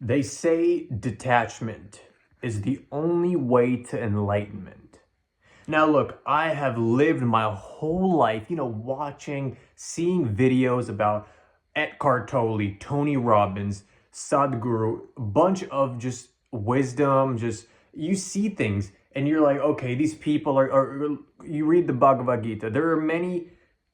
They say detachment is the only way to enlightenment. Now, look, I have lived my whole life, seeing videos about Eckhart Tolle, Tony Robbins, Sadhguru, a bunch of just wisdom, just you see things and you're like, okay, these people are you read the Bhagavad Gita. There are many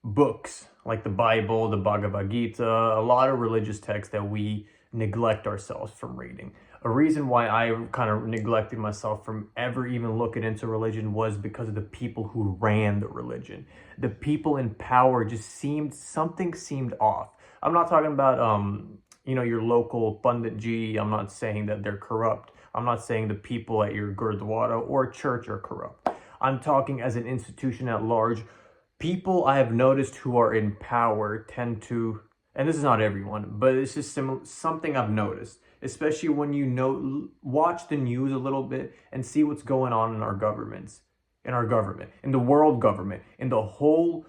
books like the Bible, the Bhagavad Gita, a lot of religious texts that we neglect ourselves from reading. A reason why I kind of neglected myself from ever even looking into religion was because of the people who ran the religion. The people in power just something seemed off. I'm not talking about your local Pandit Ji. I'm not saying that they're corrupt. I'm not saying the people at your Gurdwara or church are corrupt. I'm talking as an institution at large. People I have noticed who are in power tend to, and this is not everyone, but it's just something I've noticed, especially when watch the news a little bit and see what's going on in our governments, in the world government, in the whole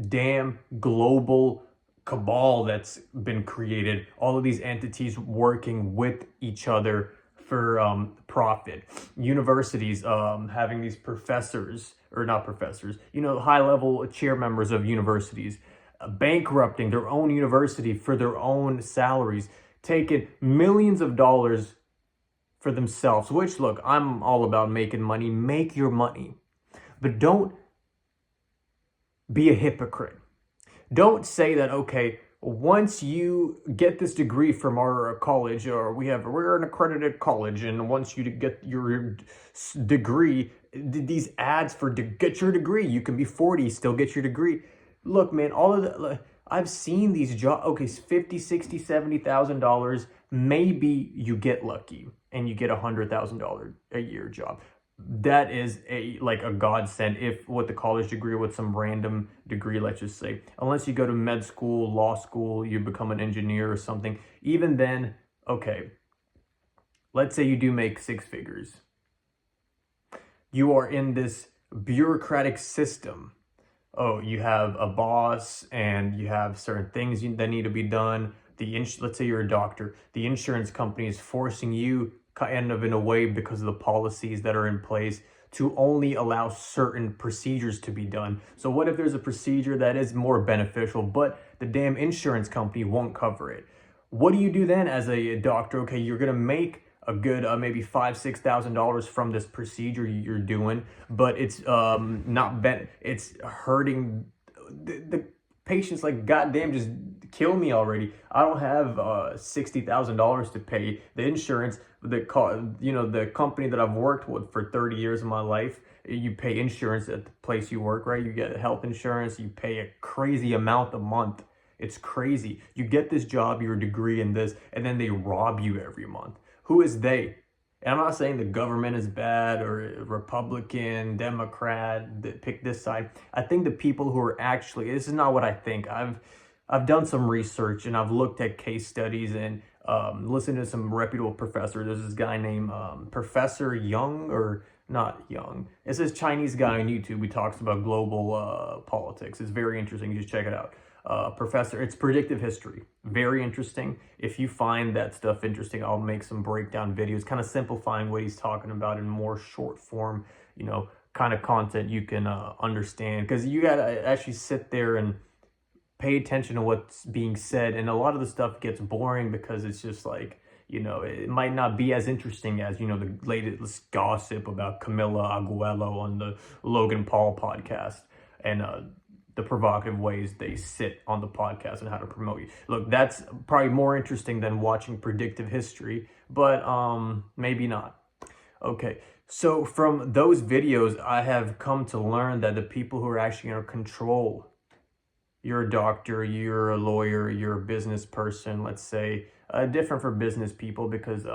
damn global cabal that's been created, all of these entities working with each other for profit. Universities having these professors, or not professors, high-level chair members of universities, bankrupting their own university for their own salaries, taking millions of dollars for themselves, which, look, I'm all about making money. Make your money. But don't be a hypocrite. Don't say that, okay, once you get this degree from our college, or we're an accredited college, and once you get your degree, these ads for get your degree, you can be 40, still get your degree. Look, man, all of the, I've seen these jobs, okay, $50, $60, $70,000, maybe you get lucky and you get $100,000 a year job. That is like a godsend if with the college degree, with some random degree, let's just say, unless you go to med school, law school, you become an engineer or something. Even then, okay, let's say you do make six figures. You are in this bureaucratic system. Oh, you have a boss and you have certain things that need to be done. Let's say you're a doctor. The insurance company is forcing you kind of in a way, because of the policies that are in place, to only allow certain procedures to be done. So what if there's a procedure that is more beneficial, but the damn insurance company won't cover it? What do you do then as a doctor? Okay, you're gonna make a good maybe $5,000, $6,000 from this procedure you're doing, but it's it's hurting the patients. Like, goddamn, just kill me already. I don't have $60,000 to pay the insurance. The company that I've worked with for 30 years of my life, you pay insurance at the place you work, right? You get health insurance, you pay a crazy amount a month. It's crazy. You get this job, your degree in this, and then they rob you every month. Who is they? And I'm not saying the government is bad or Republican, Democrat, that pick this side. I think the people who are actually, this is not what I think. I've done some research and I've looked at case studies and listened to some reputable professors. There's this guy named Professor Young, or not Young. It's this Chinese guy on YouTube who talks about global politics. It's very interesting. You just check it out. Professor, it's predictive history. Very interesting. If you find that stuff interesting, I'll make some breakdown videos, kind of simplifying what he's talking about in more short form, kind of content you can understand. Because you got to actually sit there and pay attention to what's being said. And a lot of the stuff gets boring because it's just like, it might not be as interesting as, the latest gossip about Camila Aguelo on the Logan Paul podcast, and the provocative ways they sit on the podcast and how to promote you. Look, that's probably more interesting than watching predictive history, but maybe not. Okay, so from those videos, I have come to learn that the people who are actually going to control, you're a doctor, you're a lawyer, you're a business person, let's say, different for business people, because